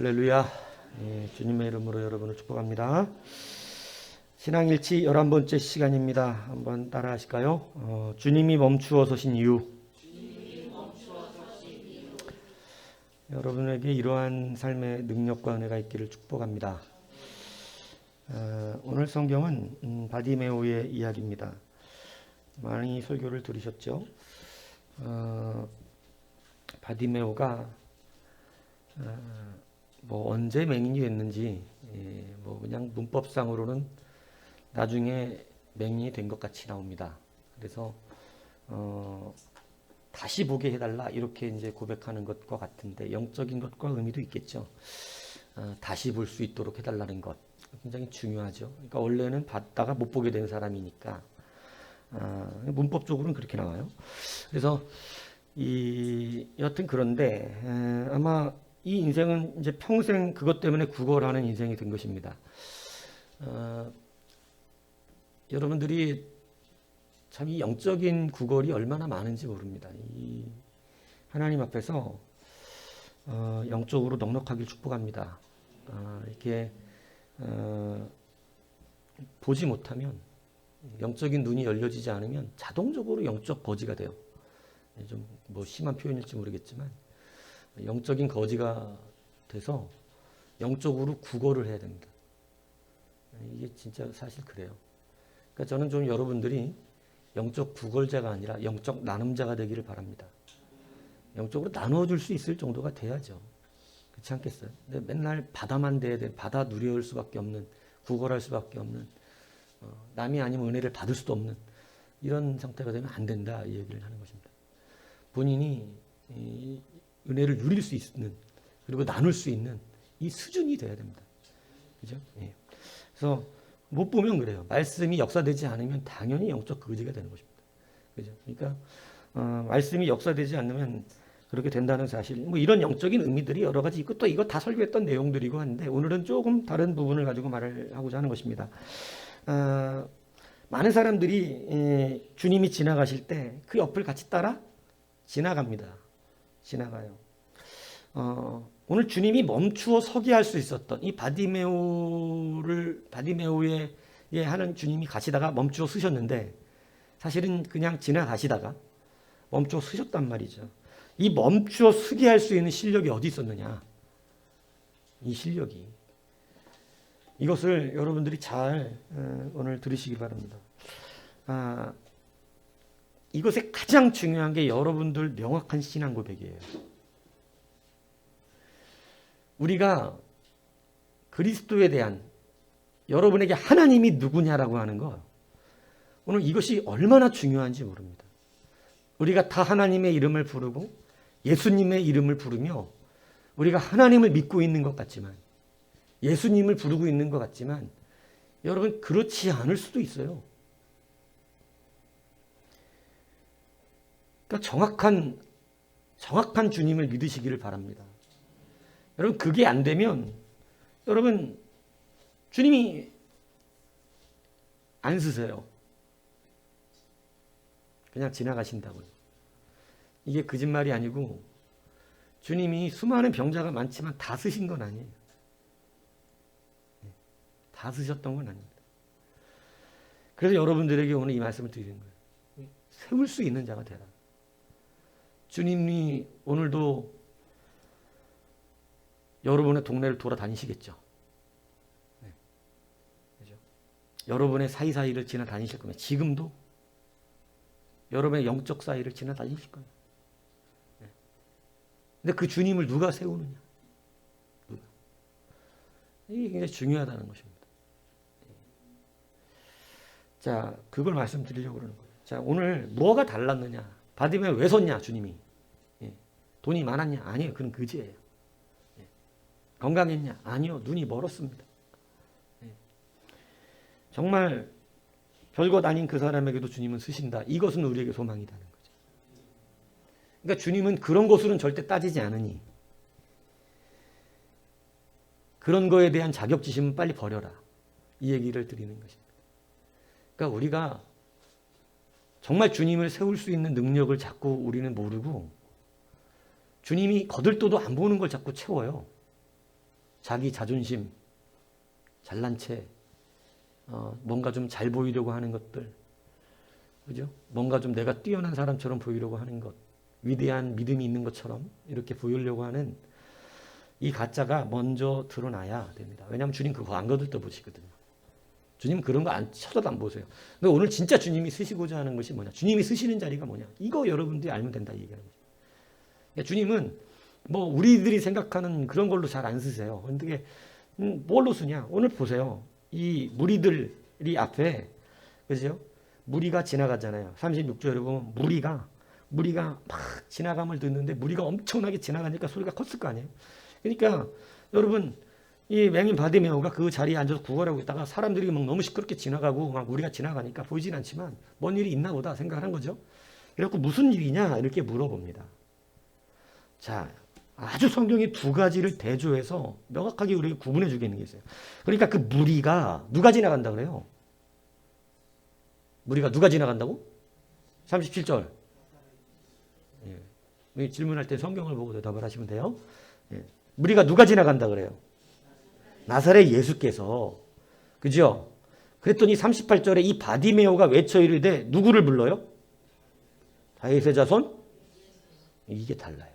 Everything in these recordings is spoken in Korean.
할렐루야. 주님의 이름으로 여러분을 축복합니다. 신앙일치 11번째 시간입니다. 한번 따라 하실까요? 주님이 멈추어 서신 이유. 여러분에게 이러한 삶의 능력과 은혜가 있기를 축복합니다. 오늘 성경은 바디메오의 이야기입니다. 많이 설교를 들으셨죠? 바디메오가 언제 맹인이 됐는지 그냥 문법상으로는 나중에 맹인이 된 것 같이 나옵니다. 그래서 다시 보게 해달라 이렇게 이제 고백하는 것과 같은데 영적인 것과 의미도 있겠죠. 다시 볼 수 있도록 해달라는 것 굉장히 중요하죠. 그러니까 원래는 봤다가 못 보게 된 사람이니까 문법적으로는 그렇게 나와요. 그래서 여하튼 그런데 아마 이 인생은 이제 평생 그것 때문에 구걸하는 인생이 된 것입니다. 여러분들이 참 이 영적인 구걸이 얼마나 많은지 모릅니다. 이 하나님 앞에서 영적으로 넉넉하길 축복합니다. 이렇게 보지 못하면 영적인 눈이 열려지지 않으면 자동적으로 영적 거지가 돼요. 좀 심한 표현일지 모르겠지만 영적인 거지가 돼서 영적으로 구걸을 해야 됩니다. 이게 진짜 사실 그래요. 그러니까 저는 좀 여러분들이 영적 구걸자가 아니라 영적 나눔자가 되기를 바랍니다. 영적으로 나눠줄 수 있을 정도가 돼야죠. 그렇지 않겠어요? 근데 맨날 바다만 돼야 돼. 바다 누려올 수밖에 없는, 구걸할 수밖에 없는, 남이 아니면 은혜를 받을 수도 없는 이런 상태가 되면 안 된다 이 얘기를 하는 것입니다. 본인이 은혜를 누릴 수 있는 그리고 나눌 수 있는 이 수준이 돼야 됩니다. 그죠? 예. 그래서 못 보면 그래요. 말씀이 역사되지 않으면 당연히 영적 거지가 되는 것입니다. 그죠? 그러니까 말씀이 역사되지 않으면 그렇게 된다는 사실. 이런 영적인 의미들이 여러 가지 있고 또 이거 다 설교했던 내용들이고 한데 오늘은 조금 다른 부분을 가지고 말을 하고자 하는 것입니다. 많은 사람들이 주님이 지나가실 때 그 옆을 같이 따라 지나갑니다. 지나가요. 오늘 주님이 멈추어 서게 할 수 있었던 이 바디메오에 하는 주님이 가시다가 멈추어 서셨는데 사실은 그냥 지나가시다가 멈추어 서셨단 말이죠. 이 멈추어 서게 할 수 있는 실력이 어디 있었느냐? 이 실력이. 이것을 여러분들이 잘 오늘 들으시기 바랍니다. 이것의 가장 중요한 게 여러분들 명확한 신앙 고백이에요. 우리가 그리스도에 대한 여러분에게 하나님이 누구냐라고 하는 거 오늘 이것이 얼마나 중요한지 모릅니다. 우리가 다 하나님의 이름을 부르고 예수님의 이름을 부르며 우리가 하나님을 믿고 있는 것 같지만 예수님을 부르고 있는 것 같지만 여러분 그렇지 않을 수도 있어요. 그러니까 정확한 주님을 믿으시기를 바랍니다. 여러분 그게 안 되면 여러분 주님이 안 쓰세요. 그냥 지나가신다고요. 이게 거짓말이 아니고 주님이 수많은 병자가 많지만 다 쓰신 건 아니에요. 다 쓰셨던 건 아닙니다. 그래서 여러분들에게 오늘 이 말씀을 드리는 거예요. 세울 수 있는 자가 되라. 주님이 오늘도 여러분의 동네를 돌아다니시겠죠. 네. 그렇죠? 여러분의 사이사이를 지나다니실 겁니다. 지금도 여러분의 영적 사이를 지나다니실 거예요. 네. 근데 그 주님을 누가 세우느냐? 누가? 이게 굉장히 중요하다는 것입니다. 자, 그걸 말씀드리려고 그러는 거예요. 자, 오늘 뭐가 달랐느냐? 바디메오 왜 섰냐, 주님이? 돈이 많았냐? 아니에요. 그건 거지예요. 건강했냐? 아니요. 눈이 멀었습니다. 정말 별것 아닌 그 사람에게도 주님은 쓰신다. 이것은 우리에게 소망이라는 거죠. 그러니까 주님은 그런 것으로는 절대 따지지 않으니 그런 거에 대한 자격지심은 빨리 버려라. 이 얘기를 드리는 것입니다. 그러니까 우리가 정말 주님을 세울 수 있는 능력을 자꾸 우리는 모르고 주님이 거들떠도 안 보는 걸 자꾸 채워요. 자기 자존심, 잘난 채, 뭔가 좀 잘 보이려고 하는 것들, 그죠? 뭔가 좀 내가 뛰어난 사람처럼 보이려고 하는 것, 위대한 믿음이 있는 것처럼 이렇게 보이려고 하는 이 가짜가 먼저 드러나야 됩니다. 왜냐하면 주님 그거 안 거들떠 보시거든요. 주님 그런 거 쳐다도 안 보세요. 근데 오늘 진짜 주님이 쓰시고자 하는 것이 뭐냐? 주님이 쓰시는 자리가 뭐냐? 이거 여러분들이 알면 된다 이 얘기하는 거죠. 그러니까 주님은 뭐 우리들이 생각하는 그런 걸로 잘 안 쓰세요. 근데 뭘로 쓰냐? 오늘 보세요. 이 무리들이 앞에, 그죠? 무리가 지나가잖아요. 36절에 보면 무리가 막 지나감을 듣는데 무리가 엄청나게 지나가니까 소리가 컸을 거 아니에요. 그러니까 여러분 이 맹인 바디메오가 그 자리에 앉아서 구걸하고 있다가 사람들이 막 너무 시끄럽게 지나가고 막 우리가 지나가니까 보이진 않지만 뭔 일이 있나 보다 생각을 한 거죠. 그래갖고 무슨 일이냐 이렇게 물어봅니다. 자, 아주 성경이 두 가지를 대조해서 명확하게 우리에게 구분해 주게 있는 게 있어요. 그러니까 그 무리가 누가 지나간다 그래요? 무리가 누가 지나간다고? 37절. 예. 질문할 때 성경을 보고 대답을 하시면 돼요. 예. 무리가 누가 지나간다 그래요? 나사렛 예수께서. 그죠? 그랬더니 38절에 이 바디메오가 외쳐 이르되 누구를 불러요? 다윗의 자손? 이게 달라요.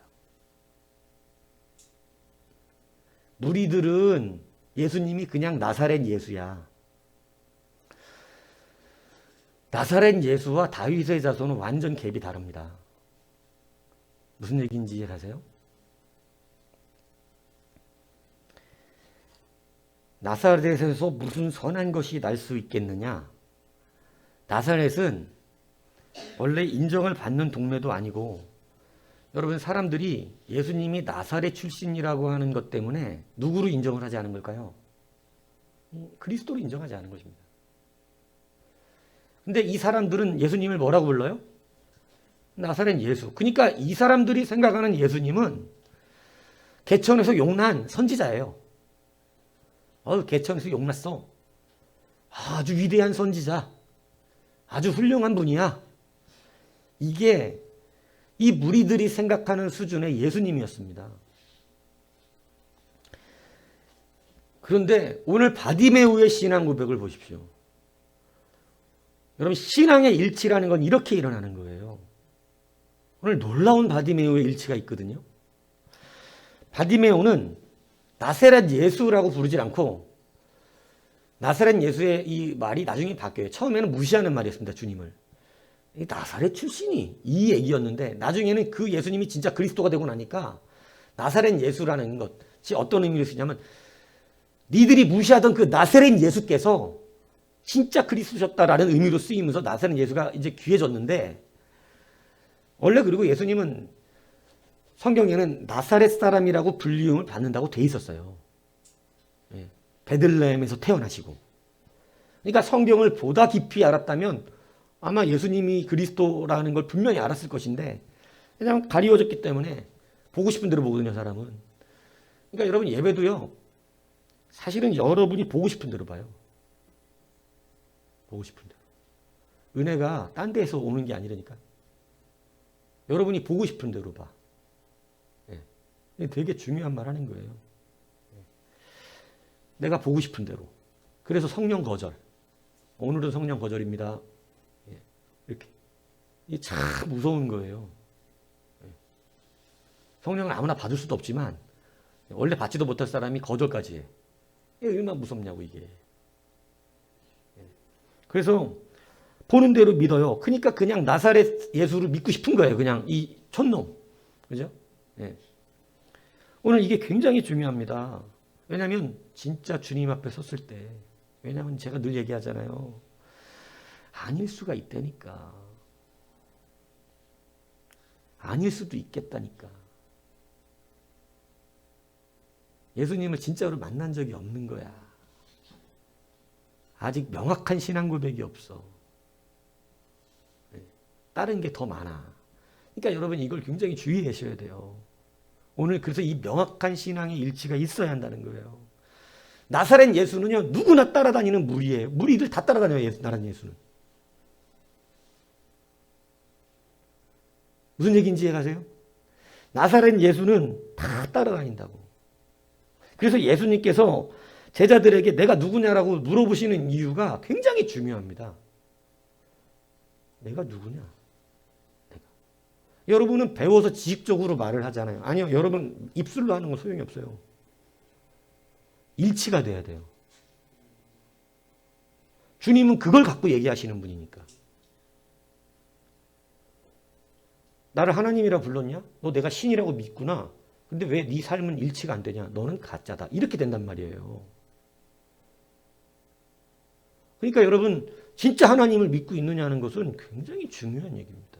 무리들은 예수님이 그냥 나사렛 예수야. 나사렛 예수와 다윗의 자손은 완전 갭이 다릅니다. 무슨 얘기인지 이해하세요? 나사렛에서 무슨 선한 것이 날 수 있겠느냐? 나사렛은 원래 인정을 받는 동네도 아니고, 여러분 사람들이 예수님이 나사렛 출신이라고 하는 것 때문에 누구로 인정을 하지 않은 걸까요? 그리스도로 인정하지 않은 것입니다. 근데 이 사람들은 예수님을 뭐라고 불러요? 나사렛 예수. 그러니까 이 사람들이 생각하는 예수님은 개천에서 용난 선지자예요. 개천에서 용났어. 아주 위대한 선지자. 아주 훌륭한 분이야. 이게 이 무리들이 생각하는 수준의 예수님이었습니다. 그런데 오늘 바디메오의 신앙 고백을 보십시오. 여러분 신앙의 일치라는 건 이렇게 일어나는 거예요. 오늘 놀라운 바디메오의 일치가 있거든요. 바디메오는 나사렛 예수라고 부르질 않고, 나사렛 예수의 이 말이 나중에 바뀌어요. 처음에는 무시하는 말이었습니다. 주님을. 나사렛 출신이 이 얘기였는데 나중에는 그 예수님이 진짜 그리스도가 되고 나니까 나사렛 예수라는 것이 어떤 의미로 쓰냐면, 니들이 무시하던 그 나사렛 예수께서 진짜 그리스도셨다라는 의미로 쓰이면서 나사렛 예수가 이제 귀해졌는데, 원래 그리고 예수님은 성경에는 나사렛 사람이라고 불리움을 받는다고 돼 있었어요. 예. 베들레헴에서 태어나시고. 그러니까 성경을 보다 깊이 알았다면 아마 예수님이 그리스도라는 걸 분명히 알았을 것인데, 그냥 가리워졌기 때문에 보고 싶은 대로 보거든요, 사람은. 그러니까 여러분 예배도요, 사실은 여러분이 보고 싶은 대로 봐요. 보고 싶은 대로. 은혜가 딴 데에서 오는 게 아니라니까. 여러분이 보고 싶은 대로 봐. 예. 되게 중요한 말 하는 거예요. 내가 보고 싶은 대로. 그래서 성령 거절. 오늘은 성령 거절입니다. 예. 이렇게. 이게 참 무서운 거예요. 예. 성령을 아무나 받을 수도 없지만, 원래 받지도 못할 사람이 거절까지 해. 이게 얼마나 무섭냐고, 이게. 예. 그래서, 보는 대로 믿어요. 그러니까 그냥 나사렛 예수를 믿고 싶은 거예요. 그냥 이 촌놈. 그죠? 예. 오늘 이게 굉장히 중요합니다. 왜냐하면 진짜 주님 앞에 섰을 때, 왜냐하면 제가 늘 얘기하잖아요. 아닐 수가 있다니까. 아닐 수도 있겠다니까. 예수님을 진짜로 만난 적이 없는 거야. 아직 명확한 신앙 고백이 없어. 다른 게 더 많아. 그러니까 여러분 이걸 굉장히 주의하셔야 돼요. 오늘 그래서 이 명확한 신앙의 일치가 있어야 한다는 거예요. 나사렛 예수는요, 누구나 따라다니는 무리예요. 무리들 다 따라다녀요, 나사렛 예수는. 무슨 얘기인지 이해가세요? 나사렛 예수는 다 따라다닌다고. 그래서 예수님께서 제자들에게 내가 누구냐라고 물어보시는 이유가 굉장히 중요합니다. 내가 누구냐? 내가. 여러분은 배워서 지식적으로 말을 하잖아요. 아니요. 여러분 입술로 하는 건 소용이 없어요. 일치가 돼야 돼요. 주님은 그걸 갖고 얘기하시는 분이니까. 나를 하나님이라 불렀냐? 너 내가 신이라고 믿구나. 근데 왜 네 삶은 일치가 안 되냐? 너는 가짜다. 이렇게 된단 말이에요. 그러니까 여러분 진짜 하나님을 믿고 있느냐는 것은 굉장히 중요한 얘기입니다.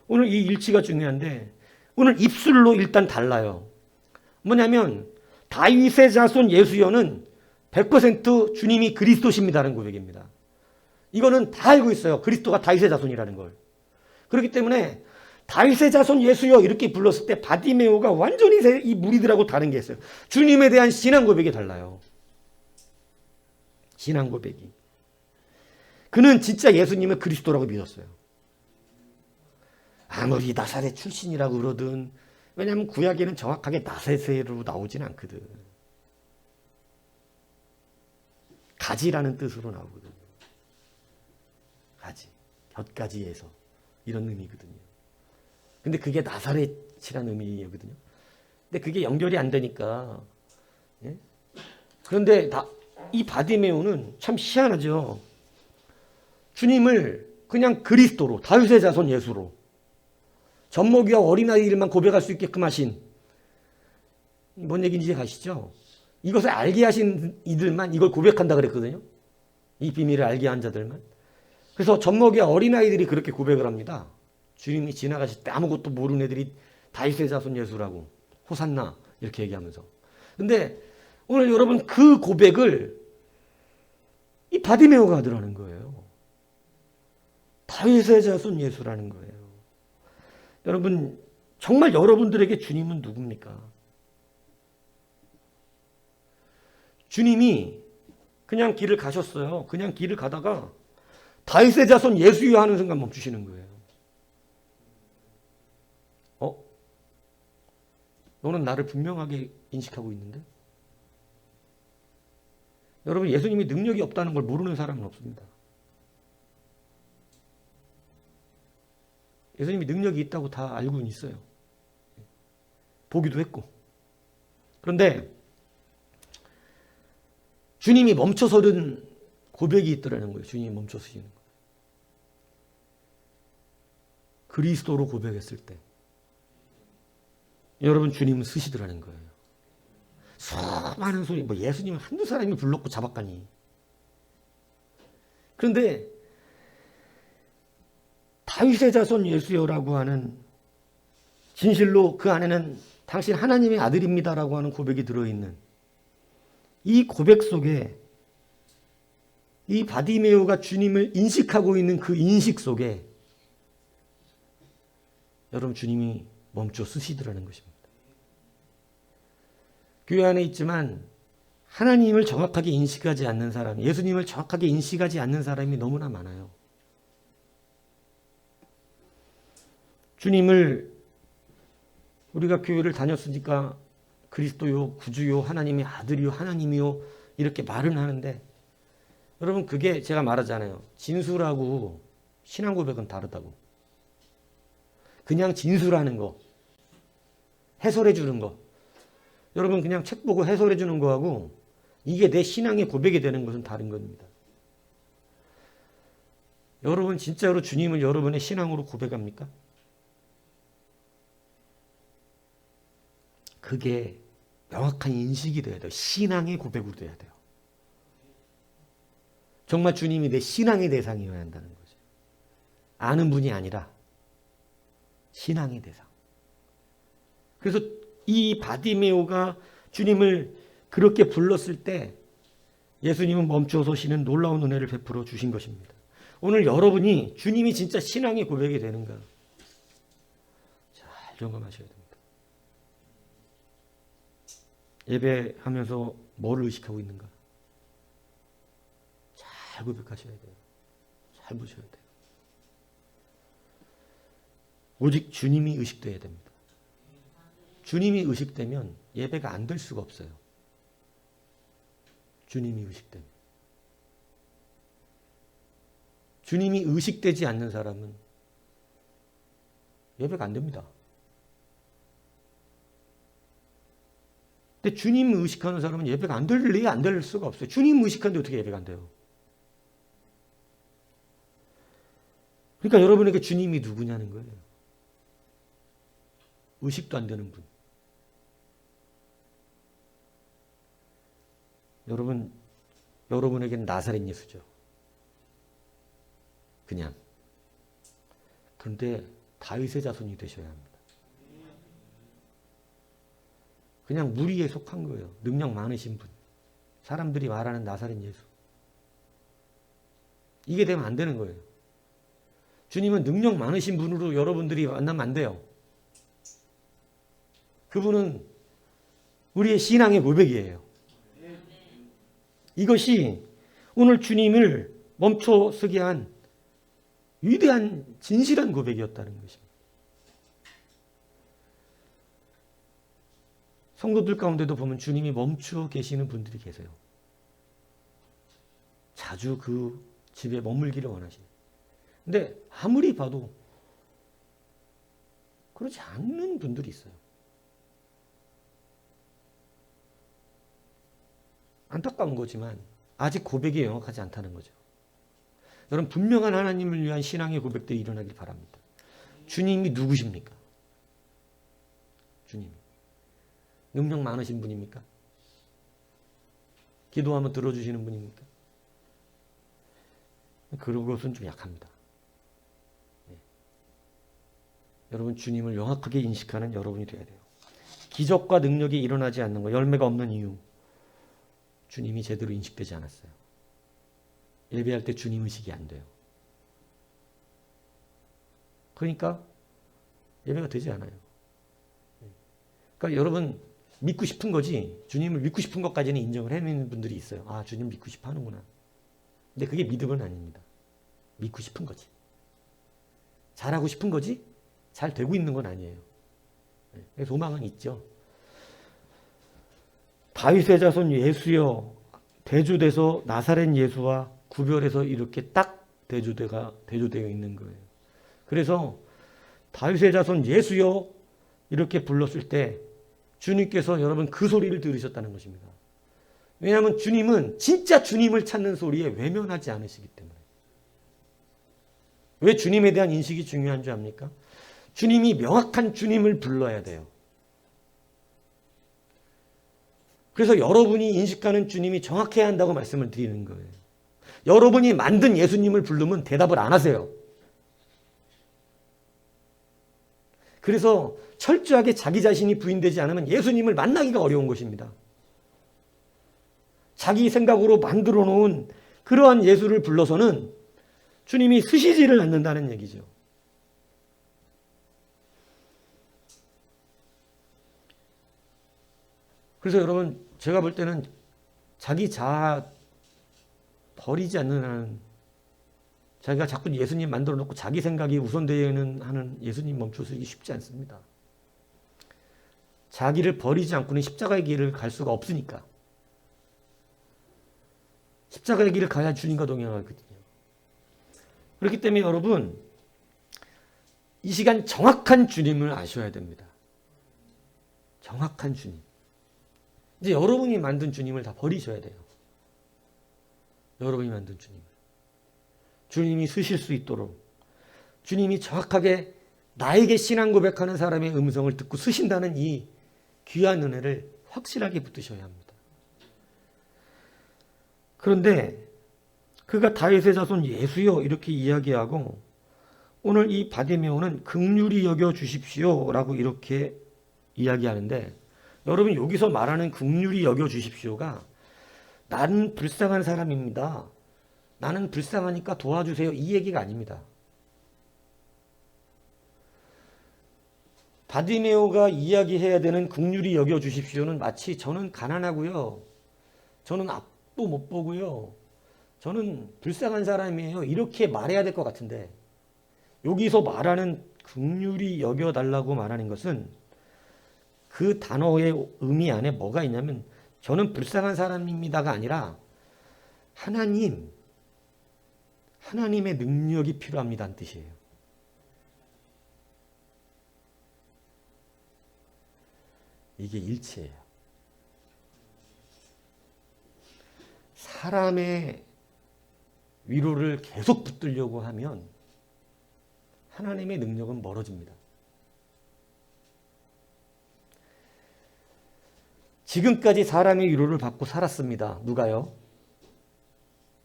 오늘 이 일치가 중요한데 오늘 입술로 일단 달라요. 뭐냐면 다윗의 자손 예수여는 100% 주님이 그리스도십니다라는 고백입니다. 이거는 다 알고 있어요. 그리스도가 다윗의 자손이라는 걸. 그렇기 때문에 다윗의 자손 예수여 이렇게 불렀을 때 바디메오가 완전히 이 무리들하고 다른 게 있어요. 주님에 대한 신앙 고백이 달라요. 신앙 고백이. 그는 진짜 예수님을 그리스도라고 믿었어요. 아무리 나사렛 출신이라고 그러든 왜냐하면 구약에는 정확하게 나사렛으로 나오진 않거든. 가지라는 뜻으로 나오거든요. 가지. 곁가지에서. 이런 의미거든요. 근데 그게 나사렛이라는 의미거든요. 근데 그게 연결이 안 되니까. 예? 그런데 이 바디메오는 참 희한하죠. 주님을 그냥 그리스도로, 다윗의 자손 예수로, 젖먹이와 어린아이들만 고백할 수 있게끔 하신, 뭔 얘기인지 아시죠? 이것을 알게 하신 이들만 이걸 고백한다 그랬거든요. 이 비밀을 알게 한 자들만. 그래서 젖먹이와 어린아이들이 그렇게 고백을 합니다. 주님이 지나가실 때 아무것도 모르는 애들이 다윗의 자손 예수라고 호산나 이렇게 얘기하면서. 근데 오늘 여러분 그 고백을 이 바디메오가 하더라는 거예요. 다윗의 자손 예수라는 거예요. 여러분 정말 여러분들에게 주님은 누굽니까? 주님이 그냥 길을 가셨어요. 그냥 길을 가다가 다윗의 자손 예수여 하는 순간 멈추시는 거예요. 너는 나를 분명하게 인식하고 있는데? 여러분 예수님이 능력이 없다는 걸 모르는 사람은 없습니다. 예수님이 능력이 있다고 다 알고는 있어요. 보기도 했고. 그런데 주님이 멈춰서는 고백이 있더라는 거예요. 주님이 멈춰서시는 거예요. 그리스도로 고백했을 때 여러분 주님은 쓰시더라는 거예요. 수많은 소리, 뭐 예수님은 한두 사람이 불렀고 잡았가니. 그런데 다윗의 자손 예수여라고 하는 진실로 그 안에는 당신 하나님의 아들입니다라고 하는 고백이 들어있는 이 고백 속에 이 바디메오가 주님을 인식하고 있는 그 인식 속에 여러분 주님이 멈춰 쓰시더라는 것입니다. 교회 안에 있지만 하나님을 정확하게 인식하지 않는 사람, 예수님을 정확하게 인식하지 않는 사람이 너무나 많아요. 주님을 우리가 교회를 다녔으니까 그리스도요, 구주요, 하나님의 아들이요, 하나님이요 이렇게 말은 하는데 여러분 그게 제가 말하잖아요. 진술하고 신앙 고백은 다르다고. 그냥 진술하는 거, 해설해 주는 거. 여러분 그냥 책 보고 해설해 주는 거하고 이게 내 신앙의 고백이 되는 것은 다른 겁니다. 여러분 진짜로 주님을 여러분의 신앙으로 고백합니까? 그게 명확한 인식이 돼야 돼요. 신앙의 고백으로 돼야 돼요. 정말 주님이 내 신앙의 대상이어야 한다는 거죠. 아는 분이 아니라 신앙의 대상. 그래서 이 바디메오가 주님을 그렇게 불렀을 때 예수님은 멈춰서시는 놀라운 은혜를 베풀어 주신 것입니다. 오늘 여러분이 주님이 진짜 신앙의 고백이 되는가 잘 점검하셔야 됩니다. 예배하면서 뭐를 의식하고 있는가 잘 고백하셔야 돼요. 잘 보셔야 돼요. 오직 주님이 의식돼야 됩니다. 주님이 의식되면 예배가 안 될 수가 없어요. 주님이 의식되면. 주님이 의식되지 않는 사람은 예배가 안 됩니다. 근데 주님 의식하는 사람은 예배가 안 될 수가 없어요. 주님 의식하는데 어떻게 예배가 안 돼요? 그러니까 여러분에게 주님이 누구냐는 거예요. 의식도 안 되는 분. 여러분에게는 나사렛 예수죠. 그냥. 그런데 다윗의 자손이 되셔야 합니다. 그냥 무리에 속한 거예요. 능력 많으신 분. 사람들이 말하는 나사렛 예수. 이게 되면 안 되는 거예요. 주님은 능력 많으신 분으로 여러분들이 만나면 안 돼요. 그분은 우리의 신앙의 고백이에요. 이것이 오늘 주님을 멈춰서게 한 위대한 진실한 고백이었다는 것입니다. 성도들 가운데도 보면 주님이 멈추어 계시는 분들이 계세요. 자주 그 집에 머물기를 원하시는. 근데 아무리 봐도 그렇지 않는 분들이 있어요. 안타까운 거지만 아직 고백이 영확하지 않다는 거죠. 여러분 분명한 하나님을 위한 신앙의 고백들이 일어나길 바랍니다. 주님이 누구십니까? 주님이. 능력 많으신 분입니까? 기도하면 들어주시는 분입니까? 그런 것은 좀 약합니다. 네. 여러분 주님을 명확하게 인식하는 여러분이 되어야 돼요. 기적과 능력이 일어나지 않는 것, 열매가 없는 이유. 주님이 제대로 인식되지 않았어요. 예배할 때 주님 의식이 안 돼요. 그러니까 예배가 되지 않아요. 그러니까 여러분 믿고 싶은 거지 주님을 믿고 싶은 것까지는 인정을 해내는 분들이 있어요. 아 주님 믿고 싶어 하는구나. 근데 그게 믿음은 아닙니다. 믿고 싶은 거지. 잘하고 싶은 거지 잘 되고 있는 건 아니에요. 소망은 있죠. 다윗의 자손 예수여 대조돼서 나사렛 예수와 구별해서 이렇게 딱 대조되어 있는 거예요. 그래서 다윗의 자손 예수여 이렇게 불렀을 때 주님께서 여러분 그 소리를 들으셨다는 것입니다. 왜냐하면 주님은 진짜 주님을 찾는 소리에 외면하지 않으시기 때문에. 왜 주님에 대한 인식이 중요한 줄 압니까? 주님이 명확한 주님을 불러야 돼요. 그래서 여러분이 인식하는 주님이 정확해야 한다고 말씀을 드리는 거예요. 여러분이 만든 예수님을 부르면 대답을 안 하세요. 그래서 철저하게 자기 자신이 부인되지 않으면 예수님을 만나기가 어려운 것입니다. 자기 생각으로 만들어 놓은 그러한 예수를 불러서는 주님이 쓰시지를 않는다는 얘기죠. 그래서 여러분 제가 볼 때는 자기 자아 버리지 않는 한 자기가 자꾸 예수님 만들어 놓고 자기 생각이 우선되는 하는 예수님 멈춰서기 쉽지 않습니다. 자기를 버리지 않고는 십자가의 길을 갈 수가 없으니까. 십자가의 길을 가야 주님과 동행하거든요. 그렇기 때문에 여러분 이 시간 정확한 주님을 아셔야 됩니다. 정확한 주님. 이제 여러분이 만든 주님을 다 버리셔야 돼요. 여러분이 만든 주님을. 주님이 쓰실 수 있도록 주님이 정확하게 나에게 신앙 고백하는 사람의 음성을 듣고 쓰신다는 이 귀한 은혜를 확실하게 붙드셔야 합니다. 그런데 그가 다윗의 자손 예수여 이렇게 이야기하고 오늘 이 바디메오는 긍휼히 여겨 주십시오 라고 이렇게 이야기하는데 여러분 여기서 말하는 긍휼히 여겨 주십시오가 나는 불쌍한 사람입니다. 나는 불쌍하니까 도와주세요. 이 얘기가 아닙니다. 바디메오가 이야기해야 되는 긍휼히 여겨 주십시오는 마치 저는 가난하고요. 저는 앞도 못 보고요. 저는 불쌍한 사람이에요. 이렇게 말해야 될 것 같은데 여기서 말하는 긍휼히 여겨달라고 말하는 것은 그 단어의 의미 안에 뭐가 있냐면 저는 불쌍한 사람입니다가 아니라 하나님의 능력이 필요합니다는 뜻이에요. 이게 일치예요. 사람의 위로를 계속 붙들려고 하면 하나님의 능력은 멀어집니다. 지금까지 사람의 위로를 받고 살았습니다. 누가요?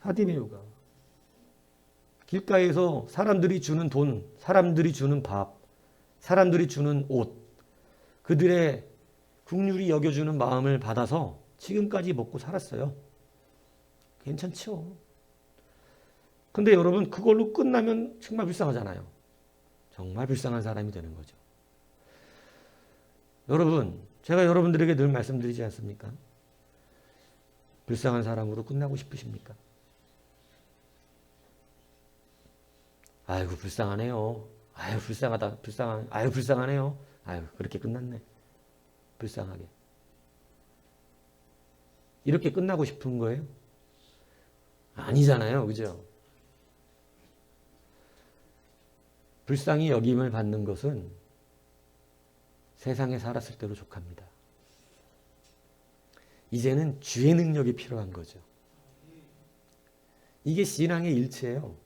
바디메오가. 길가에서 사람들이 주는 돈, 사람들이 주는 밥, 사람들이 주는 옷, 그들의 긍휼히 여겨주는 마음을 받아서 지금까지 먹고 살았어요. 괜찮죠? 근데 여러분 그걸로 끝나면 정말 불쌍하잖아요. 정말 불쌍한 사람이 되는 거죠. 여러분, 제가 여러분들에게 늘 말씀드리지 않습니까? 불쌍한 사람으로 끝나고 싶으십니까? 아이고 불쌍하네요. 아유 불쌍하다. 아유 불쌍하네요. 아유 그렇게 끝났네. 불쌍하게. 이렇게 끝나고 싶은 거예요? 아니잖아요. 그죠? 불쌍히 여김을 받는 것은 세상에 살았을 때로 족합니다. 이제는 주의 능력이 필요한 거죠. 이게 신앙의 일치예요.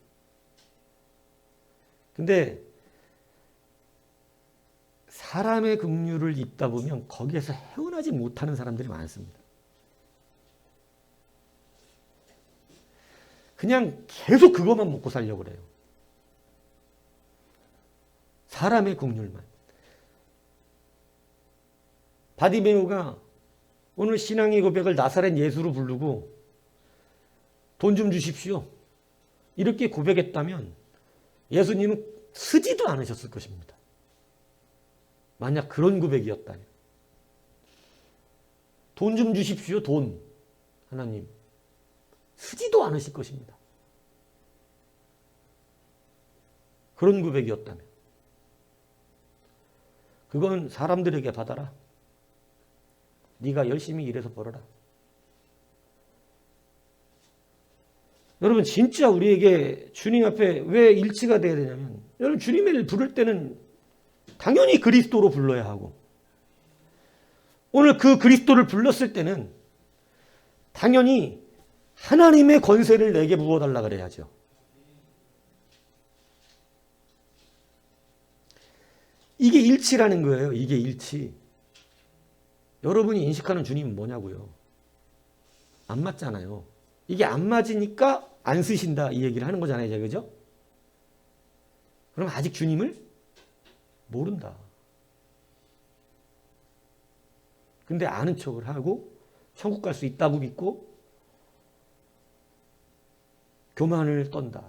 근데 사람의 긍휼을 입다 보면 거기에서 헤어나지 못하는 사람들이 많습니다. 그냥 계속 그것만 먹고 살려고 그래요. 사람의 긍휼만. 바디메오가 오늘 신앙의 고백을 나사렛 예수로 부르고 돈 좀 주십시오. 이렇게 고백했다면 예수님은 쓰지도 않으셨을 것입니다. 만약 그런 고백이었다면. 돈 좀 주십시오. 돈. 하나님. 쓰지도 않으실 것입니다. 그런 고백이었다면. 그건 사람들에게 받아라. 네가 열심히 일해서 벌어라. 여러분 진짜 우리에게 주님 앞에 왜 일치가 돼야 되냐면 여러분 주님을 부를 때는 당연히 그리스도로 불러야 하고 오늘 그 그리스도를 불렀을 때는 당연히 하나님의 권세를 내게 부어달라 그래야죠. 이게 일치라는 거예요. 이게 일치. 여러분이 인식하는 주님은 뭐냐고요. 안 맞잖아요. 이게 안 맞으니까 안 쓰신다 이 얘기를 하는 거잖아요. 이제, 그죠? 그럼 아직 주님을 모른다. 근데 아는 척을 하고 천국 갈 수 있다고 믿고 교만을 떤다.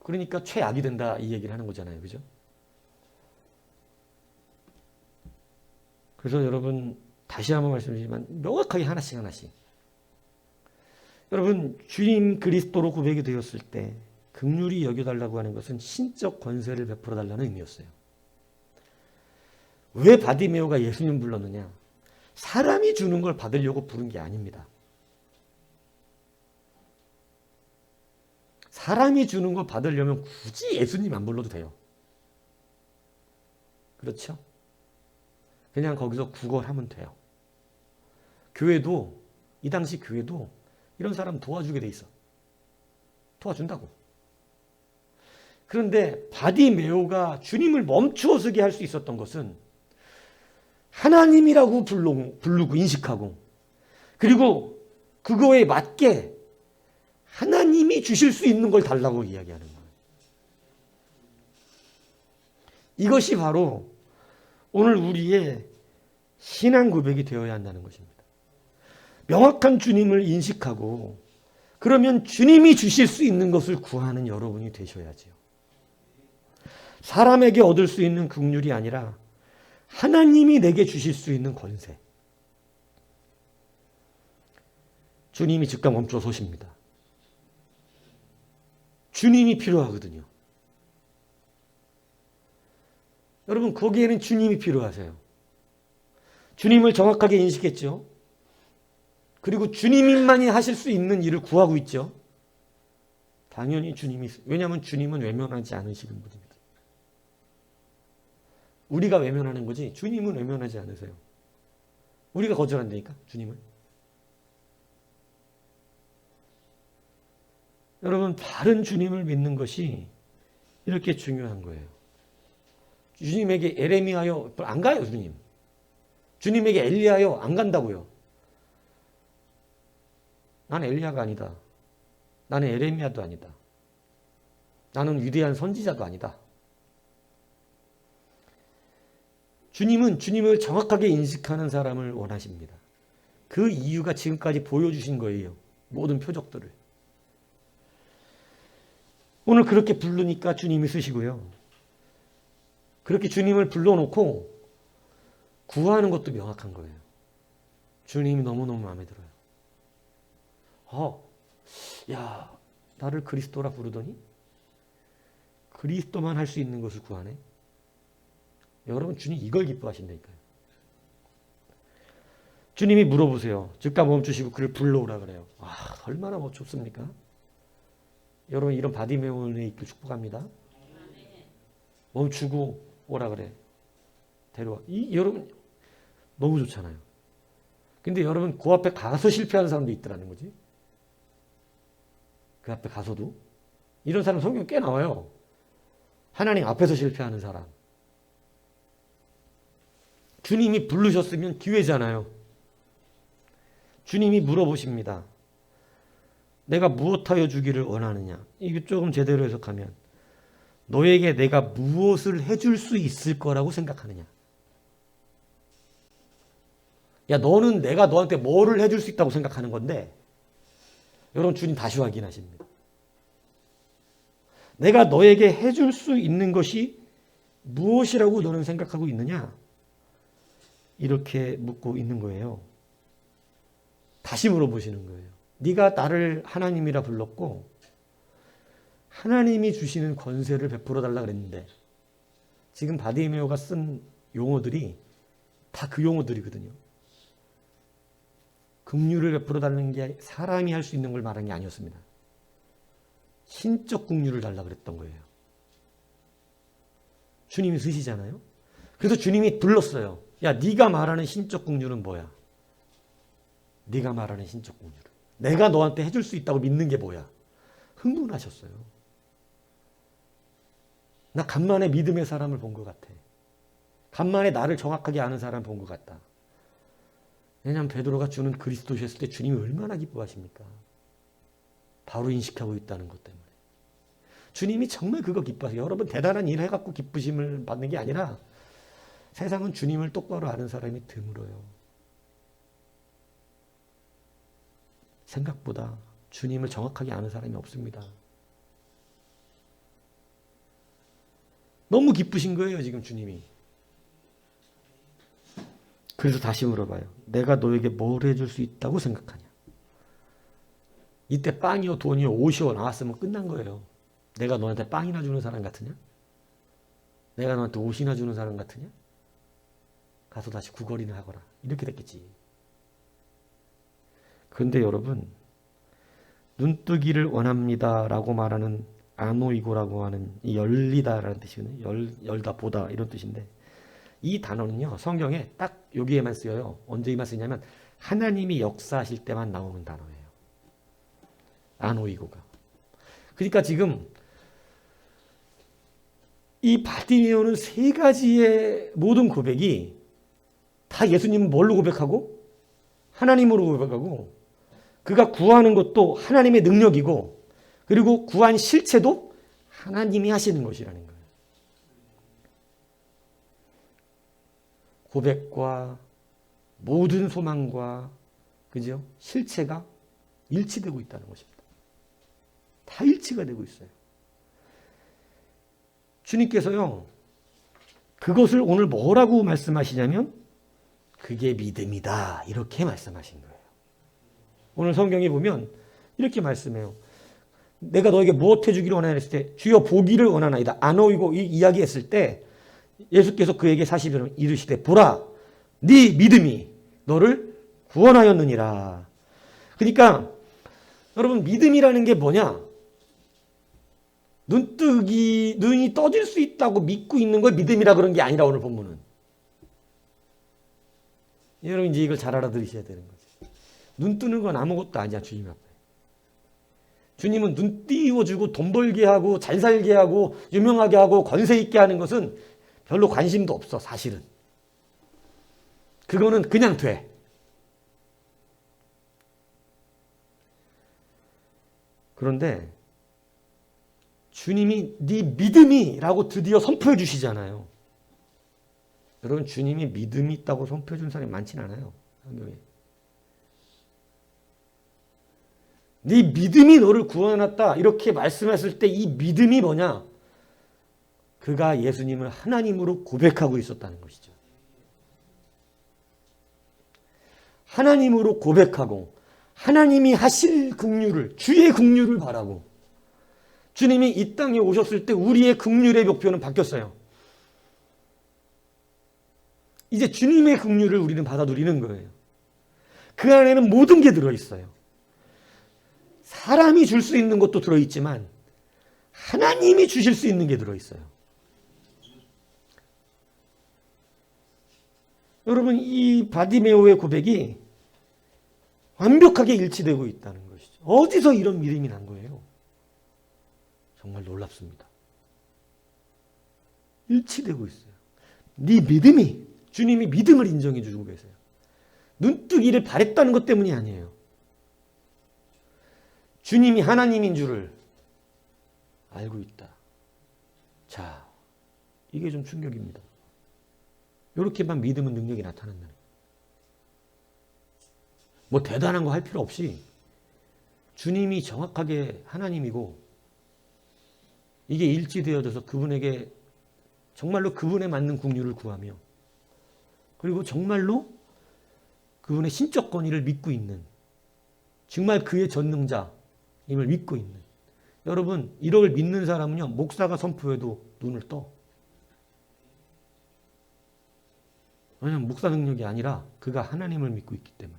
그러니까 최악이 된다 이 얘기를 하는 거잖아요. 그죠? 그래서 여러분 다시 한번 말씀드리지만 명확하게 하나씩 여러분 주님 그리스도로 고백이 되었을 때 긍휼히 여겨달라고 하는 것은 신적 권세를 베풀어 달라는 의미였어요. 왜 바디메오가 예수님 불렀느냐? 사람이 주는 걸 받으려고 부른 게 아닙니다. 사람이 주는 걸 받으려면 굳이 예수님 안 불러도 돼요. 그렇죠? 그냥 거기서 구걸하면 돼요. 교회도 이 당시 교회도 이런 사람 도와주게 돼 있어. 도와준다고. 그런데 바디메오가 주님을 멈추어 서게 할 수 있었던 것은 하나님이라고 부르고 인식하고 그리고 그거에 맞게 하나님이 주실 수 있는 걸 달라고 이야기하는 거예요. 이것이 바로 오늘 우리의 신앙 고백이 되어야 한다는 것입니다. 명확한 주님을 인식하고 그러면 주님이 주실 수 있는 것을 구하는 여러분이 되셔야지요. 사람에게 얻을 수 있는 긍휼이 아니라 하나님이 내게 주실 수 있는 권세. 주님이 즉각 멈춰 서십니다. 주님이 필요하거든요. 여러분 거기에는 주님이 필요하세요. 주님을 정확하게 인식했죠. 그리고 주님만이 하실 수 있는 일을 구하고 있죠. 당연히 주님이, 왜냐하면 주님은 외면하지 않으시는 분입니다. 우리가 외면하는 거지 주님은 외면하지 않으세요. 우리가 거절한다니까 주님을. 여러분 바른 주님을 믿는 것이 이렇게 중요한 거예요. 주님에게 에레미야여 안 가요 주님. 주님에게 엘리야여 안 간다고요. 나는 엘리야가 아니다. 나는 에레미야도 아니다. 나는 위대한 선지자도 아니다. 주님은 주님을 정확하게 인식하는 사람을 원하십니다. 그 이유가 지금까지 보여주신 거예요. 모든 표적들을. 오늘 그렇게 부르니까 주님이 쓰시고요. 그렇게 주님을 불러놓고 구하는 것도 명확한 거예요. 주님이 너무너무 마음에 들어요. 야, 나를 그리스도라 부르더니 그리스도만 할 수 있는 것을 구하네. 여러분 주님 이걸 기뻐하신다니까요. 주님이 물어보세요. 즉각 멈추시고 그를 불러오라 그래요. 얼마나 좋습니까? 여러분 이런 바디메오의 있길 축복합니다. 멈추고 오라 그래. 데려와. 여러분 너무 좋잖아요. 근데 여러분 그 앞에 가서 실패하는 사람도 있더라는 거지. 그 앞에 가서도. 이런 사람 성경 꽤 나와요. 하나님 앞에서 실패하는 사람. 주님이 부르셨으면 기회잖아요. 주님이 물어보십니다. 내가 무엇하여 주기를 원하느냐. 이게 조금 제대로 해석하면 너에게 내가 무엇을 해줄 수 있을 거라고 생각하느냐. 야, 너는 내가 너한테 뭐를 해줄 수 있다고 생각하는 건데, 여러분 주님 다시 확인하십니다. 내가 너에게 해줄 수 있는 것이 무엇이라고 너는 생각하고 있느냐? 이렇게 묻고 있는 거예요. 다시 물어보시는 거예요. 네가 나를 하나님이라 불렀고 하나님이 주시는 권세를 베풀어 달라 그랬는데 지금 바디메오가 쓴 용어들이 다 그 용어들이거든요. 긍휼을 베풀어 달라는 게 사람이 할 수 있는 걸 말한 게 아니었습니다. 신적 긍휼을 달라 그랬던 거예요. 주님이 쓰시잖아요. 그래서 주님이 불렀어요. 야, 네가 말하는 신적 긍휼은 뭐야? 네가 말하는 신적 긍휼은 내가 너한테 해줄 수 있다고 믿는 게 뭐야? 흥분하셨어요. 나 간만에 믿음의 사람을 본 것 같아. 간만에 나를 정확하게 아는 사람을 본 것 같다. 왜냐하면 베드로가 주는 그리스도셨을 때 주님이 얼마나 기뻐하십니까? 바로 인식하고 있다는 것 때문에. 주님이 정말 그거 기뻐하세요. 여러분 대단한 일 해갖고 기쁘심을 받는 게 아니라 세상은 주님을 똑바로 아는 사람이 드물어요. 생각보다 주님을 정확하게 아는 사람이 없습니다. 너무 기쁘신 거예요, 지금 주님이. 그래서 다시 물어봐요. 내가 너에게 뭘 해줄 수 있다고 생각하냐? 이때 빵이요, 돈이요, 옷이요 나왔으면 끝난 거예요. 내가 너한테 빵이나 주는 사람 같으냐? 내가 너한테 옷이나 주는 사람 같으냐? 가서 다시 구걸이나 하거라. 이렇게 됐겠지. 그런데 여러분, 눈뜨기를 원합니다 라고 말하는 아노이고라고 하는 이 열리다라는 뜻이거든요. 열다, 보다 이런 뜻인데 이 단어는요, 성경에 딱 여기에만 쓰여요. 언제만 쓰냐면 하나님이 역사하실 때만 나오는 단어예요. 아노이고가. 그러니까 지금 이 바디메오는 세 가지의 모든 고백이 다 예수님은 뭘로 고백하고? 하나님으로 고백하고, 그가 구하는 것도 하나님의 능력이고, 그리고 구한 실체도 하나님이 하시는 것이라는 거예요. 고백과 모든 소망과, 그죠? 실체가 일치되고 있다는 것입니다. 다 일치가 되고 있어요. 주님께서요, 그것을 오늘 뭐라고 말씀하시냐면, 그게 믿음이다. 이렇게 말씀하신 거예요. 오늘 성경에 보면 이렇게 말씀해요. 내가 너에게 무엇 해주기를 원하냐 했을 때 주여 보기를 원하나이다. 아노이고 이 이야기했을 때 예수께서 그에게 40일 이르시되 보라 네 믿음이 너를 구원하였느니라. 그러니까 여러분 믿음이라는 게 뭐냐? 눈이 떠질 수 있다고 믿고 있는 걸 믿음이라 그런 게 아니라 오늘 본문은. 여러분 이제 이걸 잘 알아들으셔야 되는 거죠. 눈 뜨는 건 아무것도 아니야 주님 앞에. 주님은 눈 띄워주고 돈 벌게 하고 잘 살게 하고 유명하게 하고 권세 있게 하는 것은 별로 관심도 없어 사실은. 그거는 그냥 돼. 그런데 주님이 네 믿음이라고 드디어 선포해 주시잖아요. 여러분 주님이 믿음이 있다고 선포해 준 사람이 많진 않아요. 성경에. 네 믿음이 너를 구원해놨다 이렇게 말씀했을 때 이 믿음이 뭐냐? 그가 예수님을 하나님으로 고백하고 있었다는 것이죠. 하나님으로 고백하고 하나님이 하실 긍휼을 주의 긍휼을 바라고 주님이 이 땅에 오셨을 때 우리의 긍휼의 목표는 바뀌었어요. 이제 주님의 긍휼을 우리는 받아 누리는 거예요. 그 안에는 모든 게 들어있어요. 사람이 줄 수 있는 것도 들어있지만 하나님이 주실 수 있는 게 들어있어요. 여러분 이 바디메오의 고백이 완벽하게 일치되고 있다는 것이죠. 어디서 이런 믿음이 난 거예요? 정말 놀랍습니다. 일치되고 있어요. 네 믿음이 주님이 믿음을 인정해 주고 계세요. 눈뜨기를 바랬다는 것 때문이 아니에요. 주님이 하나님인 줄을 알고 있다. 자, 이게 좀 충격입니다. 이렇게만 믿음은 능력이 나타난다는 거예요. 뭐 대단한 거 할 필요 없이 주님이 정확하게 하나님이고 이게 일치되어져서 그분에게 정말로 그분에 맞는 긍휼을 구하며 그리고 정말로 그분의 신적 권위를 믿고 있는 정말 그의 전능자임을 믿고 있는 여러분 이걸 믿는 사람은요 목사가 선포해도 눈을 떠. 왜냐하면 목사 능력이 아니라 그가 하나님을 믿고 있기 때문에.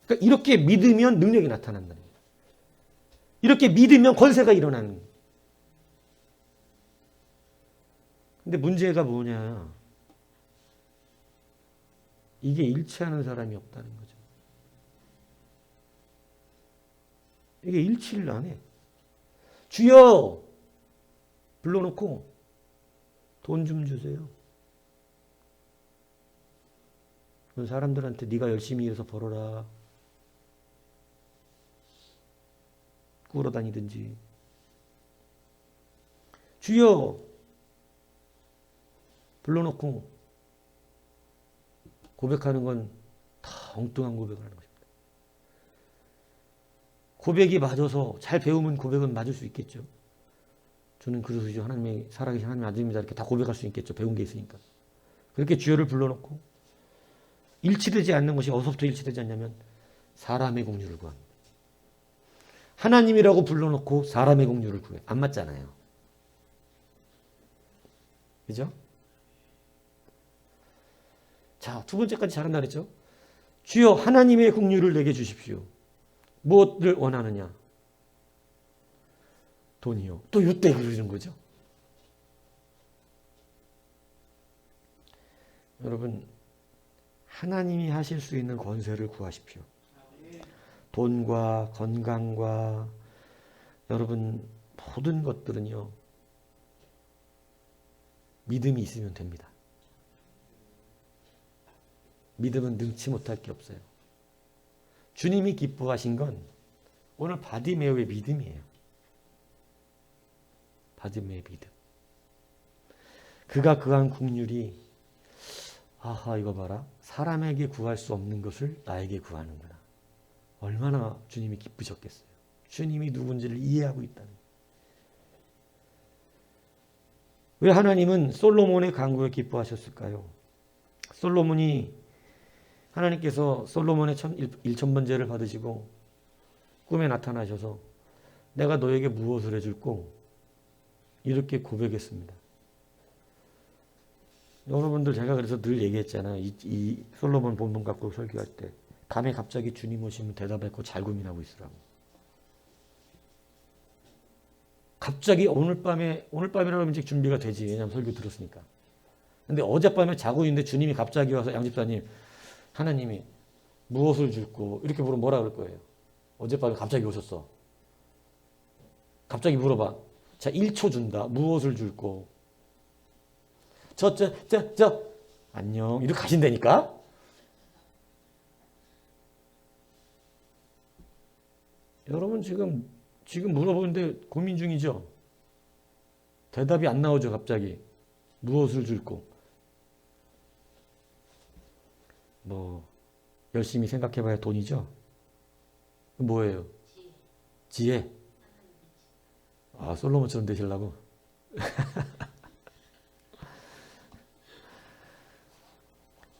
그러니까 이렇게 믿으면 능력이 나타난다는 거예요. 이렇게 믿으면 권세가 일어나는 거예요. 근데 문제가 뭐냐. 이게 일치하는 사람이 없다는 거죠. 이게 일치를 안 해. 주여! 불러놓고 돈 좀 주세요. 사람들한테 네가 열심히 일해서 벌어라. 꾸러 다니든지. 주여! 불러놓고 고백하는 건 다 엉뚱한 고백을 하는 것입니다. 고백이 맞아서 잘 배우면 고백은 맞을 수 있겠죠. 저는 그리스도죠. 하나님의 살아계신 하나님의 아들입니다. 이렇게 다 고백할 수 있겠죠. 배운 게 있으니까. 그렇게 주여를 불러놓고 일치되지 않는 것이 어디서부터 일치되지 않냐면 사람의 긍휼을 구합니다. 하나님이라고 불러놓고 사람의 긍휼을 구해. 안 맞잖아요. 그죠? 자, 두 번째까지 잘한다 그랬죠? 주여 하나님의 긍휼을 내게 주십시오. 무엇을 원하느냐? 돈이요. 또 이때 그러는 거죠. 여러분 하나님이 하실 수 있는 권세를 구하십시오. 돈과 건강과 여러분 모든 것들은요. 믿음이 있으면 됩니다. 믿음은 능치 못할 게 없어요. 주님이 기뻐하신 건 오늘 바디메오의 믿음이에요. 바디메오의 믿음. 그가 그한 긍휼이 아하 이거 봐라. 사람에게 구할 수 없는 것을 나에게 구하는구나. 얼마나 주님이 기쁘셨겠어요. 주님이 누군지를 이해하고 있다는. 왜 하나님은 솔로몬의 간구에 기뻐하셨을까요? 솔로몬이 하나님께서 솔로몬의 1000번제를 받으시고 꿈에 나타나셔서 내가 너에게 무엇을 해줄꼬? 이렇게 고백했습니다. 여러분들 제가 그래서 늘 얘기했잖아요. 이 솔로몬 본문 갖고 설교할 때 밤에 갑자기 주님 오시면 대답할 거 잘 고민하고 있으라고. 갑자기 오늘 밤이라면 이제 준비가 되지. 왜냐하면 설교 들었으니까. 근데 어젯밤에 자고 있는데 주님이 갑자기 와서 양집사님, 하나님이 무엇을 줄꼬? 이렇게 물으면 뭐라 그럴 거예요? 어젯밤에 갑자기 오셨어. 갑자기 물어봐. 자, 1초 준다. 무엇을 줄꼬? 안녕. 이렇게 가신다니까? 여러분 지금 물어보는데 고민 중이죠? 대답이 안 나오죠, 갑자기. 무엇을 줄꼬? 열심히 생각해 봐야 돈이죠? 뭐예요? 지혜. 솔로몬처럼 되시려고?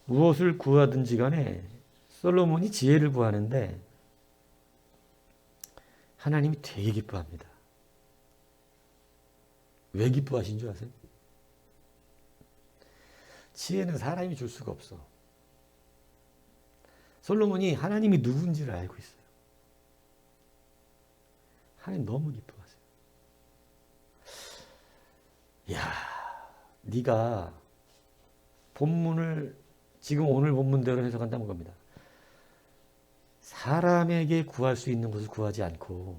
무엇을 구하든지 간에 솔로몬이 지혜를 구하는데 하나님이 되게 기뻐합니다. 왜 기뻐하신 줄 아세요? 지혜는 사람이 줄 수가 없어. 솔로몬이 하나님이 누군지를 알고 있어요. 하나님 너무 기뻐하세요. 야, 네가 본문을 지금 오늘 본문대로 해석한다는 겁니다. 사람에게 구할 수 있는 것을 구하지 않고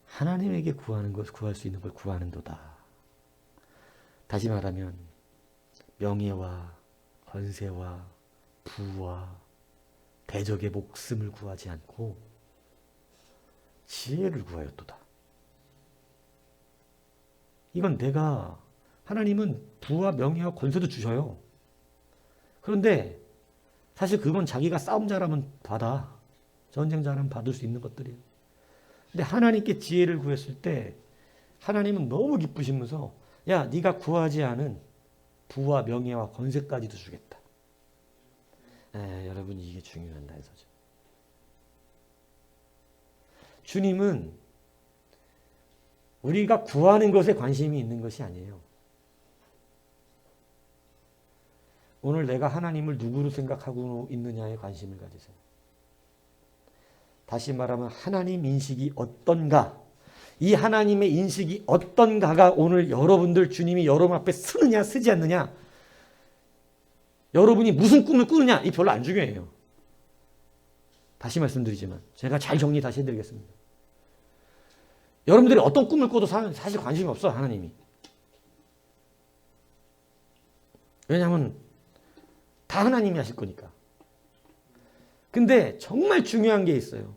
하나님에게 구할 수 있는 걸 구하는도다. 다시 말하면 명예와 권세와 부와 대적의 목숨을 구하지 않고 지혜를 구하였도다. 이건 하나님은 부와 명예와 권세도 주셔요. 그런데 사실 그건 자기가 싸움 잘하면 받아. 전쟁 잘하면 받을 수 있는 것들이에요. 근데 하나님께 지혜를 구했을 때 하나님은 너무 기쁘시면서 야, 네가 구하지 않은 부와 명예와 권세까지도 주겠다. 여러분 이게 중요한다 해서죠. 주님은 우리가 구하는 것에 관심이 있는 것이 아니에요. 오늘 내가 하나님을 누구로 생각하고 있느냐에 관심을 가지세요. 다시 말하면 하나님 인식이 어떤가? 이 하나님의 인식이 어떤가가 오늘 여러분들 주님이 여러분 앞에 쓰느냐 쓰지 않느냐, 여러분이 무슨 꿈을 꾸느냐 이 별로 안 중요해요. 다시 말씀드리지만 제가 잘 정리 다시 해드리겠습니다. 여러분들이 어떤 꿈을 꿔도 사실 관심이 없어요. 하나님이. 왜냐하면 다 하나님이 하실 거니까. 근데 정말 중요한 게 있어요.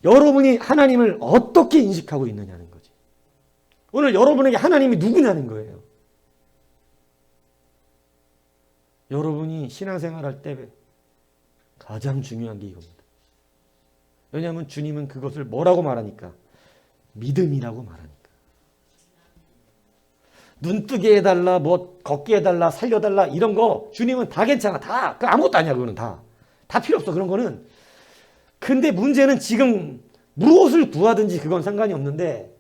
여러분이 하나님을 어떻게 인식하고 있느냐는 거지. 오늘 여러분에게 하나님이 누구냐는 거예요. 여러분이 신앙생활 할 때 가장 중요한 게 이겁니다. 왜냐하면 주님은 그것을 뭐라고 말하니까? 믿음이라고 말하니까. 눈뜨게 해달라, 걷게 해달라, 살려달라 이런 거 주님은 다 괜찮아. 다 아무것도 아니야. 그거는 다 필요 없어. 그런 거는. 근데 문제는 지금 무엇을 구하든지 그건 상관이 없는데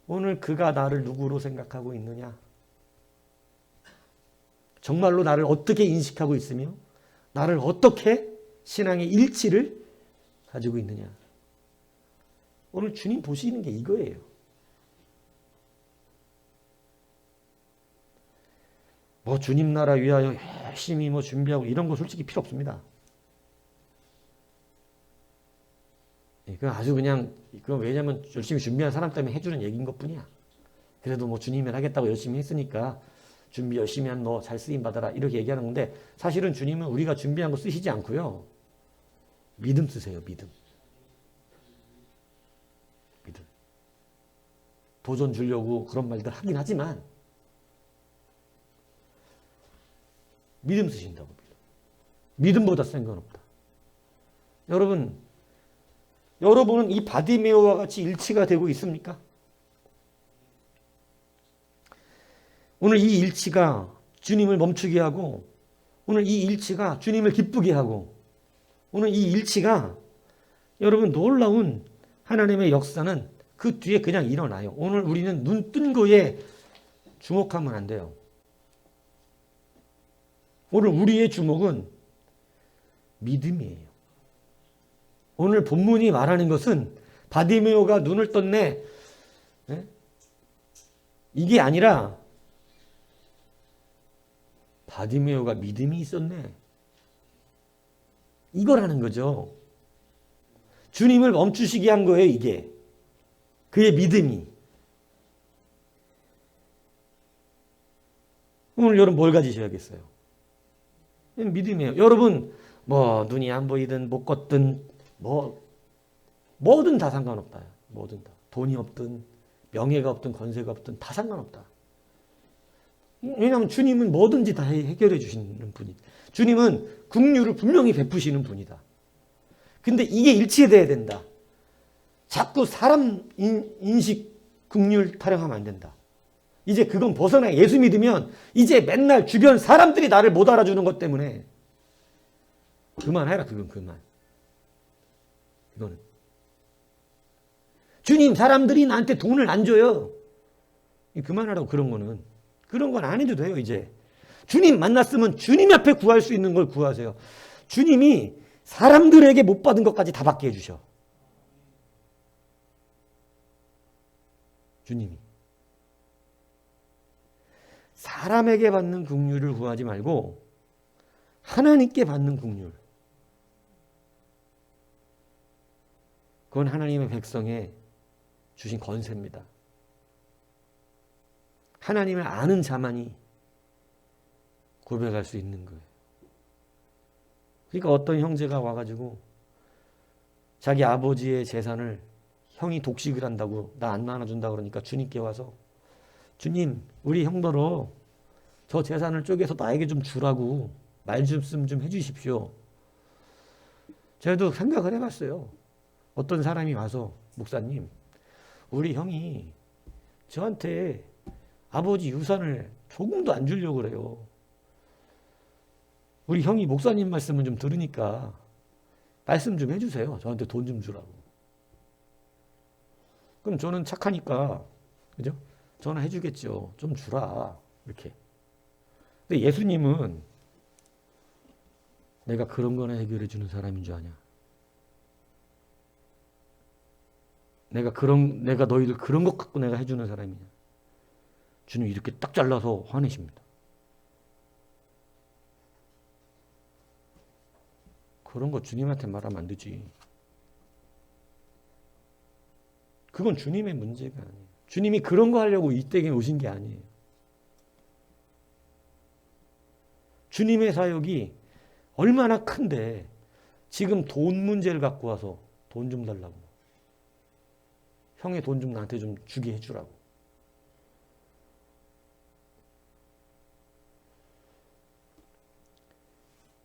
오늘 그가 나를 누구로 생각하고 있느냐? 정말로 나를 어떻게 인식하고 있으며 나를 어떻게 신앙의 일치를 가지고 있느냐? 오늘 주님 보시는 게 이거예요. 주님 나라 위하여 열심히 준비하고 이런 거 솔직히 필요 없습니다. 이건 아주 그냥, 그건 왜냐면 열심히 준비한 사람 때문에 해주는 얘기인 것 뿐이야. 그래도 주님이 하겠다고 열심히 했으니까 준비 열심히 한 너 잘 쓰임 받아라 이렇게 얘기하는 건데 사실은 주님은 우리가 준비한 거 쓰시지 않고요. 믿음 쓰세요. 믿음. 도전 주려고 그런 말들 하긴 하지만 믿음 쓰신다고. 믿음보다 센 건 없다. 여러분은 이 바디메오와 같이 일치가 되고 있습니까? 오늘 이 일치가 주님을 멈추게 하고, 오늘 이 일치가 주님을 기쁘게 하고, 오늘 이 일치가 여러분 놀라운 하나님의 역사는 그 뒤에 그냥 일어나요. 오늘 우리는 눈 뜬 거에 주목하면 안 돼요. 오늘 우리의 주목은 믿음이에요. 오늘 본문이 말하는 것은 바디메오가 눈을 떴네. 네? 이게 아니라 바디메오가 믿음이 있었네. 이거라는 거죠. 주님을 멈추시게 한 거예요, 이게. 그의 믿음이. 오늘 여러분 뭘 가지셔야겠어요? 믿음이에요. 여러분 뭐 눈이 안 보이든 못 걷든 뭐든 다 상관없다. 뭐든 다. 돈이 없든 명예가 없든 권세가 없든 다 상관없다. 왜냐하면 주님은 뭐든지 다 해결해 주시는 분이다. 주님은 긍휼을 분명히 베푸시는 분이다. 근데 이게 일치돼야 된다. 자꾸 사람 인식 긍휼 타령하면 안 된다. 이제 그건 벗어나. 예수 믿으면 이제 맨날 주변 사람들이 나를 못 알아주는 것 때문에 그만해라. 그건 그만. 이거는 주님, 사람들이 나한테 돈을 안 줘요. 그만하라고. 그런 건 안 해도 돼요. 이제 주님 만났으면 주님 앞에 구할 수 있는 걸 구하세요. 주님이 사람들에게 못 받은 것까지 다 받게 해주셔. 주님이 사람에게 받는 긍휼을 구하지 말고 하나님께 받는 긍휼. 그건 하나님의 백성에 주신 권세입니다. 하나님을 아는 자만이 고백할 수 있는 거예요. 그러니까 어떤 형제가 와가지고 자기 아버지의 재산을 형이 독식을 한다고 나 안 나눠준다 그러니까 주님께 와서 주님, 우리 형더러 저 재산을 쪼개서 나에게 좀 주라고 말씀 좀 해주십시오. 저도 생각을 해봤어요. 어떤 사람이 와서 목사님, 우리 형이 저한테 아버지 유산을 조금도 안 주려고 그래요. 우리 형이 목사님 말씀을 좀 들으니까 말씀 좀 해주세요. 저한테 돈 좀 주라고. 그럼 저는 착하니까, 그죠? 저는 해주겠죠. 좀 주라. 이렇게. 근데 예수님은 내가 그런 거나 해결해 주는 사람인 줄 아냐? 내가 너희들 그런 것 갖고 내가 해주는 사람이냐? 주님 이렇게 딱 잘라서 화내십니다. 그런 거 주님한테 말하면 안 되지. 그건 주님의 문제가 아니에요. 주님이 그런 거 하려고 이 땅에 오신 게 아니에요. 주님의 사역이 얼마나 큰데 지금 돈 문제를 갖고 와서 돈 좀 달라고. 형의 돈 좀 나한테 좀 주게 해주라고.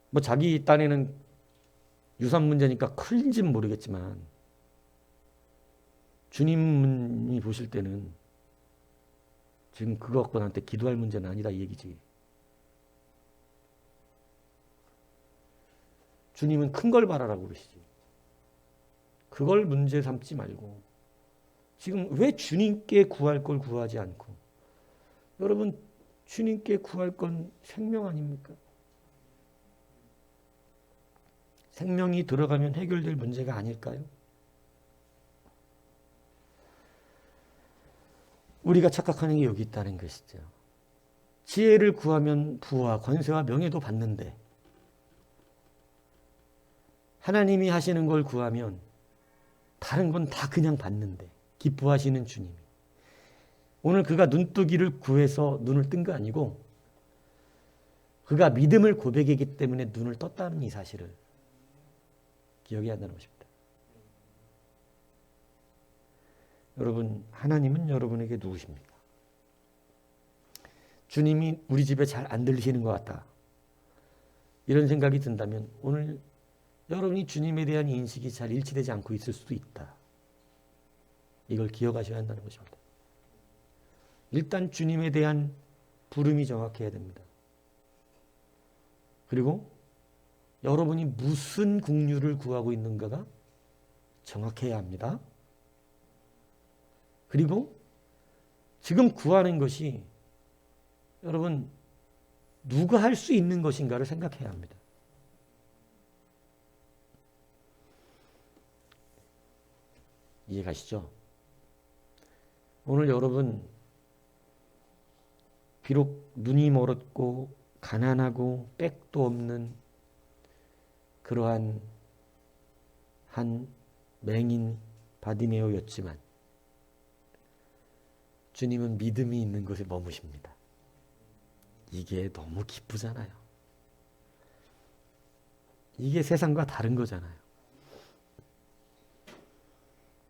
뭐 자기 딴에는 유산 문제니까 큰지는 모르겠지만 주님이 보실 때는 지금 그거 갖고 나한테 기도할 문제는 아니다 이 얘기지. 주님은 큰 걸 바라라고 그러시지. 그걸 문제 삼지 말고 지금 왜 주님께 구할 걸 구하지 않고 여러분 주님께 구할 건 생명 아닙니까? 생명이 들어가면 해결될 문제가 아닐까요? 우리가 착각하는 게 여기 있다는 것이죠. 지혜를 구하면 부와 권세와 명예도 받는데 하나님이 하시는 걸 구하면 다른 건 다 그냥 받는데 기뻐하시는 주님이 오늘 그가 눈뜨기를 구해서 눈을 뜬 거 아니고 그가 믿음을 고백했기 때문에 눈을 떴다는 이 사실을 기억해야 한다는 것입니다. 여러분, 하나님은 여러분에게 누구십니까? 주님이 우리 집에 잘 안 들리시는 것 같다. 이런 생각이 든다면 오늘 여러분이 주님에 대한 인식이 잘 일치되지 않고 있을 수도 있다. 이걸 기억하셔야 한다는 것입니다. 일단 주님에 대한 부름이 정확해야 됩니다. 그리고 여러분이 무슨 긍휼을 구하고 있는가가 정확해야 합니다. 그리고 지금 구하는 것이 여러분 누가 할 수 있는 것인가를 생각해야 합니다. 이해가시죠? 오늘 여러분 비록 눈이 멀었고 가난하고 백도 없는 그러한 한 맹인 바디메오였지만 주님은 믿음이 있는 곳에 머무십니다. 이게 너무 기쁘잖아요. 이게 세상과 다른 거잖아요.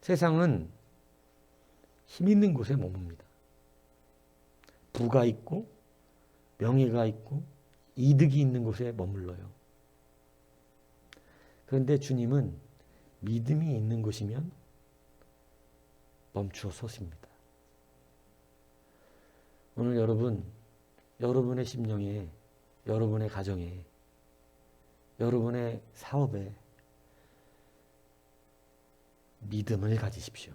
세상은 힘 있는 곳에 머뭅니다. 부가 있고 명예가 있고 이득이 있는 곳에 머물러요. 그런데 주님은 믿음이 있는 곳이면 멈추어 서십니다. 오늘 여러분, 여러분의 심령에, 여러분의 가정에, 여러분의 사업에 믿음을 가지십시오.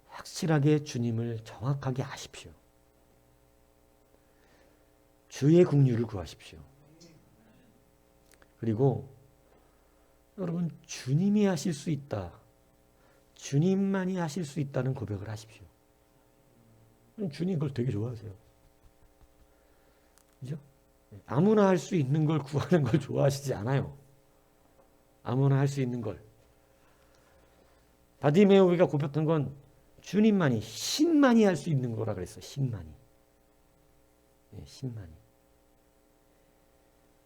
확실하게 주님을 정확하게 아십시오. 주의 긍휼을 구하십시오. 그리고 여러분 주님이 하실 수 있다. 주님만이 하실 수 있다는 고백을 하십시오. 주님 그걸 되게 좋아하세요. 그죠? 아무나 할 수 있는 걸 구하는 걸 좋아하시지 않아요. 아무나 할 수 있는 걸. 바디메오가 고백한 건 주님만이, 신만이 할 수 있는 거라 그랬어요. 신만이. 네, 신만이.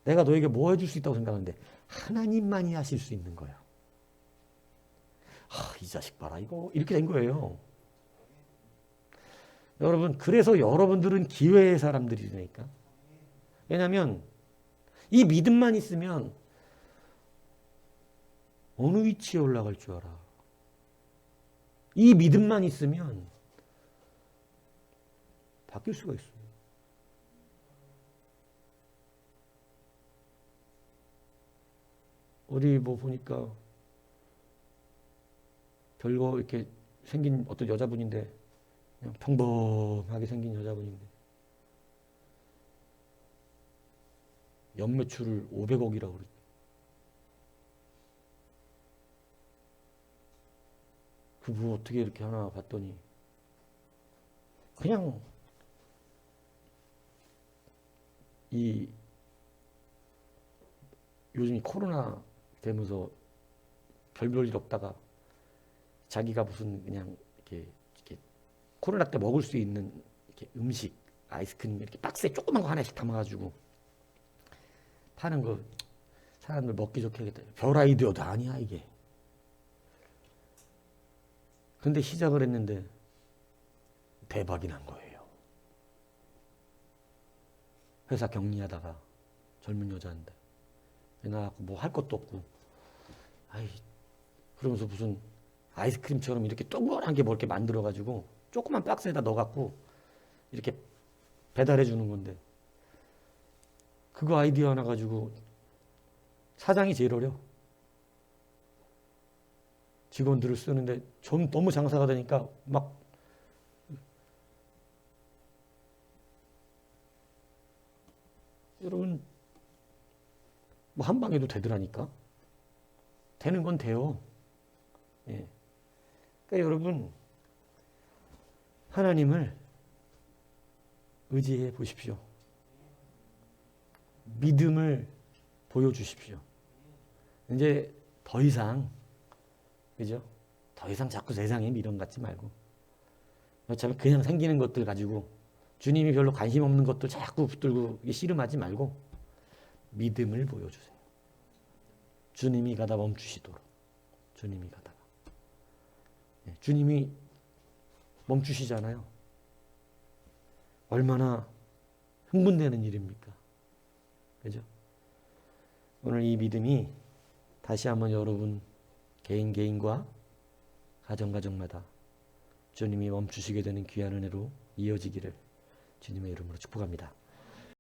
내가 너에게 뭐 해줄 수 있다고 생각하는데 하나님만이 하실 수 있는 거예요. 이 자식 봐라 이거 이렇게 된 거예요. 여러분 그래서 여러분들은 기회의 사람들이니까. 왜냐하면 이 믿음만 있으면 어느 위치에 올라갈 줄 알아. 이 믿음만 있으면 바뀔 수가 있어요. 어디 뭐 보니까 별거 이렇게 생긴 어떤 여자분인데 그냥 평범하게 생긴 여자분인데 연매출을 500억이라고 그랬죠. 그 뭐 어떻게 이렇게 하나 봤더니 그냥 이 요즘 코로나 되면서 별별 일 없다가 자기가 무슨 그냥 이렇게 코로나 때 먹을 수 있는 이렇게 음식, 아이스크림 이렇게 박스에 조그만 거 하나씩 담아가지고 파는 거 사람들 먹기 좋게 하겠다. 별 아이디어도 아니야 이게. 근데 시작을 했는데 대박이 난 거예요. 회사 격리하다가 젊은 여자인데 나 뭐 할 것도 없고 그러면서 무슨 아이스크림처럼 이렇게 동그란 게 뭐 이렇게 만들어가지고 조그만 박스에다 넣어갖고 이렇게 배달해 주는 건데 그거 아이디어 하나 가지고 사장이 제일 어려. 직원들을 쓰는데 좀 너무 장사가 되니까 막 여러분 뭐 한 방에도 되더라니까. 되는 건 돼요. 예. 그러니까 여러분 하나님을 의지해 보십시오. 믿음을 보여주십시오. 이제 더 이상 그죠? 더 이상 자꾸 세상에 미련 갖지 말고 어차피 그냥 생기는 것들 가지고 주님이 별로 관심 없는 것들 자꾸 붙들고 씨름하지 말고 믿음을 보여주세요. 주님이 가다 멈추시도록. 주님이 가다가. 주님이 멈추시잖아요. 얼마나 흥분되는 일입니까? 그죠? 오늘 이 믿음이 다시 한번 여러분 개인과 가정마다 주님이 멈추시게 되는 귀한 은혜로 이어지기를 주님의 이름으로 축복합니다.